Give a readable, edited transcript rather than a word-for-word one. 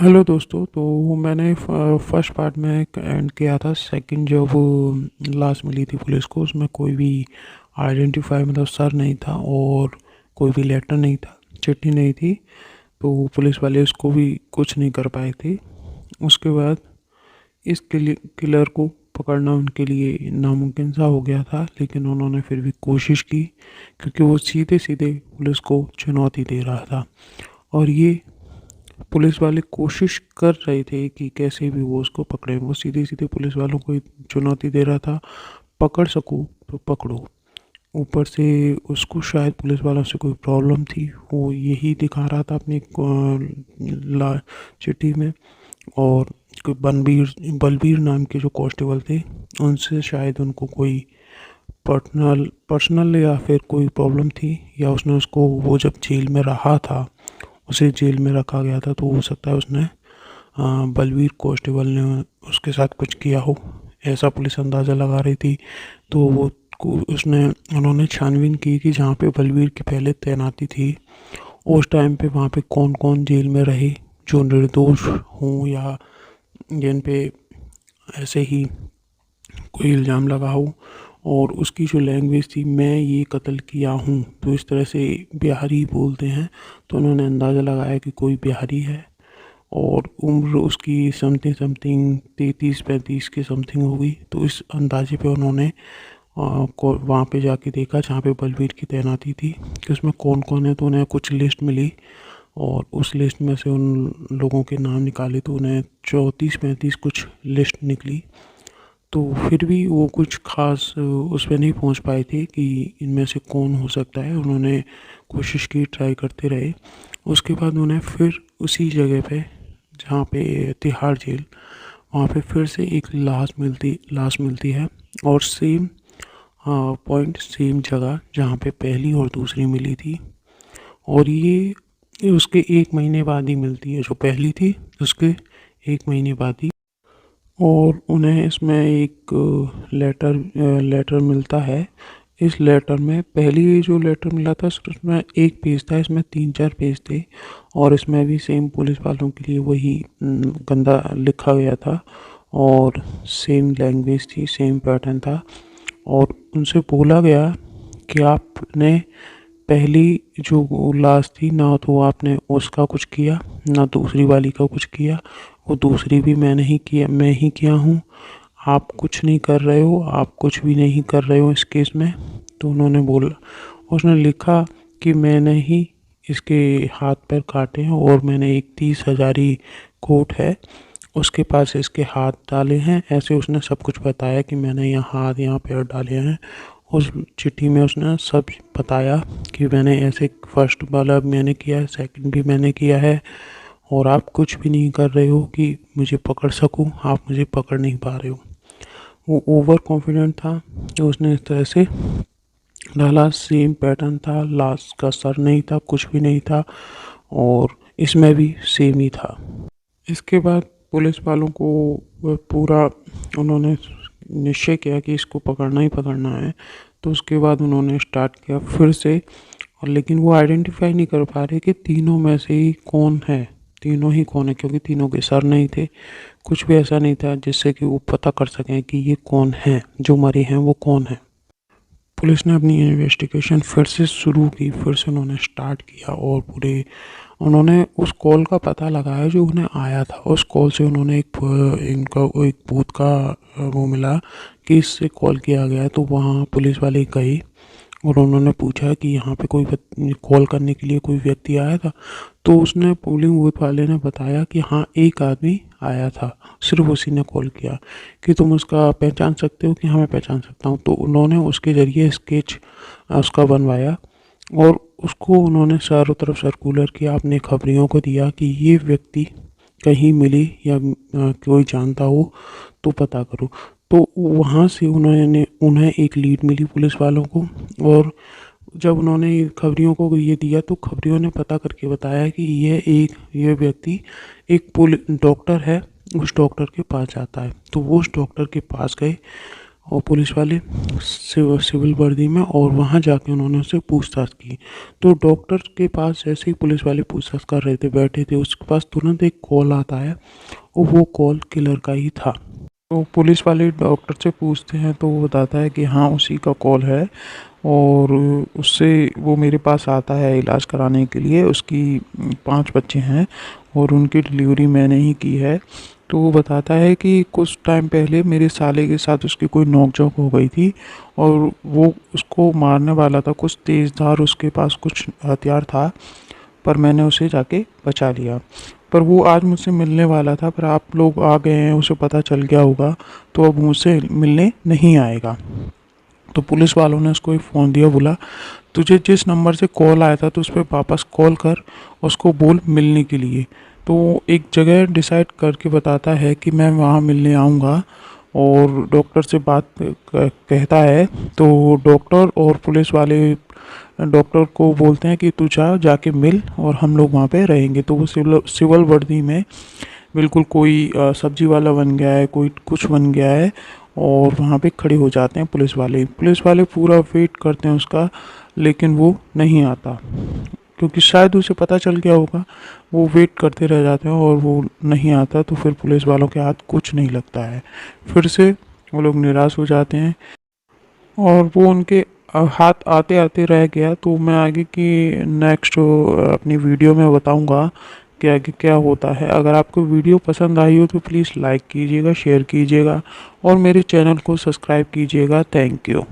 Hello दोस्तों। तो मैंने फर्स्ट पार्ट में एंड किया था। सेकंड जो वो लास्ट मिली थी पुलिस को, उसमें कोई भी आइडेंटिफाई मतलब सर नहीं था और कोई भी लेटर नहीं था, चिट्ठी नहीं थी। तो पुलिस वाले उसको भी कुछ नहीं कर पाए थे। उसके बाद इस किलर को पकड़ना उनके लिए नामुमकिन सा हो गया था, लेकिन उन्होंने फिर भी कोशिश की क्योंकि वो सीधे सीधे पुलिस को चुनौती दे रहा था। और ये पुलिस वाले कोशिश कर रहे थे कि कैसे भी वो उसको पकड़े। वो सीधे सीधे पुलिस वालों को ही चुनौती दे रहा था, पकड़ सकूँ तो पकड़ो। ऊपर से उसको शायद पुलिस वालों से कोई प्रॉब्लम थी, वो यही दिखा रहा था अपनी ला चिट्ठी में। और कोई बनबीर बलबीर नाम के जो कांस्टेबल थे, उनसे शायद उनको कोई पर्सनल या फिर कोई प्रॉब्लम थी, या उसने उसको, वो जब जेल में रहा था, उसे जेल में रखा गया था, तो हो सकता है उसने बलवीर कांस्टेबल ने उसके साथ कुछ किया हो, ऐसा पुलिस अंदाज़ा लगा रही थी। तो वो उसने उन्होंने छानबीन की कि जहाँ पे बलवीर की पहले तैनाती थी, उस टाइम पे वहाँ पे कौन कौन जेल में रहे जो निर्दोष हों या जिन पे ऐसे ही कोई इल्ज़ाम लगा हो। और उसकी जो लैंग्वेज थी, मैं ये कत्ल किया हूँ, तो इस तरह से बिहारी बोलते हैं। तो उन्होंने अंदाज़ा लगाया कि कोई बिहारी है, और उम्र उसकी समथिंग समथिंग 33-35 के समथिंग होगी। तो इस अंदाजे पे उन्होंने को वहाँ पे जाके देखा जहाँ पे बलवीर की तैनाती थी कि उसमें कौन कौन है। तो उन्हें कुछ लिस्ट मिली, और उस लिस्ट में से उन लोगों के नाम निकाले तो उन्हें 34-35 कुछ लिस्ट निकली। तो फिर भी वो कुछ खास उस पे नहीं पहुंच पाए थे कि इनमें से कौन हो सकता है। उन्होंने कोशिश की, ट्राई करते रहे। उसके बाद उन्हें फिर उसी जगह पे जहाँ पे तिहाड़ जेल, वहाँ पे फिर से एक लाश मिलती है, और सेम पॉइंट, सेम जगह जहाँ पे पहली और दूसरी मिली थी। और ये उसके 1 महीने बाद ही मिलती है, जो पहली थी उसके 1 महीने बाद ही। और उन्हें इसमें एक लेटर मिलता है। इस लेटर में, पहली जो लेटर मिला था उसमें एक पेज था, इसमें 3-4 पेज थे। और इसमें भी सेम पुलिस वालों के लिए वही गंदा लिखा गया था, और सेम लैंग्वेज थी, सेम पैटर्न था। और उनसे बोला गया कि आपने पहली जो लाश थी ना, तो आपने उसका कुछ किया, ना दूसरी वाली का कुछ किया। वो दूसरी भी मैं नहीं किया, मैं ही किया हूँ। आप कुछ नहीं कर रहे हो, आप कुछ भी नहीं कर रहे हो इस केस में। तो उन्होंने बोला, उसने लिखा कि मैंने ही इसके हाथ पैर काटे हैं, और मैंने एक 30,000 कोट है, उसके पास इसके हाथ डाले हैं। ऐसे उसने सब कुछ बताया कि मैंने यहाँ हाथ, यहाँ पैर डाले हैं। उस चिट्ठी में उसने सब बताया कि मैंने ऐसे फर्स्ट वाला मैंने किया है, सेकंड भी मैंने किया है, और आप कुछ भी नहीं कर रहे हो कि मुझे पकड़ सकूं, आप मुझे पकड़ नहीं पा रहे हो। वो ओवर कॉन्फिडेंट था, तो उसने इस तरह से डाला। सेम पैटर्न था, लास्ट का सर नहीं था, कुछ भी नहीं था, और इसमें भी सेम ही था। इसके बाद पुलिस वालों को पूरा उन्होंने निश्चय किया कि इसको पकड़ना ही पकड़ना है। तो उसके बाद उन्होंने स्टार्ट किया फिर से। और लेकिन वो आइडेंटिफाई नहीं कर पा रहे कि तीनों में से ही कौन है, तीनों ही कौन है, क्योंकि तीनों के सर नहीं थे, कुछ भी ऐसा नहीं था जिससे कि वो पता कर सकें कि ये कौन है, जो मरे हैं वो कौन है। पुलिस ने अपनी इन्वेस्टिगेशन फिर से शुरू की, फिर से उन्होंने स्टार्ट किया, और पूरे उन्होंने उस कॉल का पता लगाया जो उन्हें आया था। उस कॉल से उन्होंने इनका वो एक बूथ का वो मिला कि इससे कॉल किया गया है। तो वहाँ पुलिस वाले गए, और उन्होंने पूछा कि यहाँ पे कोई कॉल करने के लिए कोई व्यक्ति आया था। तो उसने, पोलिंग बूथ वाले ने बताया कि हाँ, एक आदमी आया था, सिर्फ उसी ने कॉल किया। कि तुम उसका पहचान सकते हो? कि हाँ, मैं पहचान सकता हूँ। तो उन्होंने उसके ज़रिए स्केच उसका बनवाया, और उसको उन्होंने चारों तरफ सर्कुलर किया, अपने खबरियों को दिया कि ये व्यक्ति कहीं मिले या कोई जानता हो तो पता करो। तो वहाँ से उन्होंने उन्हें एक लीड मिली पुलिस वालों को। और जब उन्होंने खबरियों को ये दिया, तो खबरियों ने पता करके बताया कि ये व्यक्ति एक डॉक्टर है, उस डॉक्टर के पास जाता है। तो वो उस डॉक्टर के पास गए, और पुलिस वाले सिविल वर्दी में, और वहाँ जाके उन्होंने उससे पूछताछ की। तो डॉक्टर के पास जैसे ही पुलिस वाले पूछताछ कर रहे थे, बैठे थे, उसके पास तुरंत एक कॉल आता है और वो कॉल किलर का ही था। तो पुलिस वाले डॉक्टर से पूछते हैं तो वो बताता है कि हाँ उसी का कॉल है, और उससे वो मेरे पास आता है इलाज कराने के लिए। उसकी 5 बच्चे हैं और उनकी डिलीवरी मैंने ही की है। तो वो बताता है कि कुछ टाइम पहले मेरे साले के साथ उसकी कोई नोक-झोंक हो गई थी और वो उसको मारने वाला था। कुछ तेज़धार उसके पास कुछ हथियार था, पर मैंने उसे जाके बचा लिया। पर वो आज मुझसे मिलने वाला था, पर आप लोग आ गए हैं, उसे पता चल गया होगा, तो अब मुझसे मिलने नहीं आएगा। तो पुलिस वालों ने उसको एक फ़ोन दिया, बोला तुझे जिस नंबर से कॉल आया था तो उस पर वापस कॉल कर, उसको बोल मिलने के लिए। तो एक जगह डिसाइड करके बताता है कि मैं वहाँ मिलने आऊँगा, और डॉक्टर से बात कहता है। तो डॉक्टर और पुलिस वाले डॉक्टर को बोलते हैं कि तू जाके मिल और हम लोग वहाँ पे रहेंगे। तो वो सिविल वर्दी में बिल्कुल कोई सब्जी वाला बन गया है, कोई कुछ बन गया है, और वहाँ पे खड़े हो जाते हैं पुलिस वाले पूरा वेट करते हैं उसका, लेकिन वो नहीं आता, क्योंकि शायद उसे पता चल गया होगा। वो वेट करते रह जाते हैं और वो नहीं आता, तो फिर पुलिस वालों के हाथ कुछ नहीं लगता है। फिर से वो लोग निराश हो जाते हैं, और वो उनके हाथ आते आते रह गया। तो मैं आगे की नेक्स्ट अपनी वीडियो में बताऊंगा कि आगे क्या होता है। अगर आपको वीडियो पसंद आई हो तो प्लीज़ लाइक कीजिएगा, शेयर कीजिएगा और मेरे चैनल को सब्सक्राइब कीजिएगा। Thank you.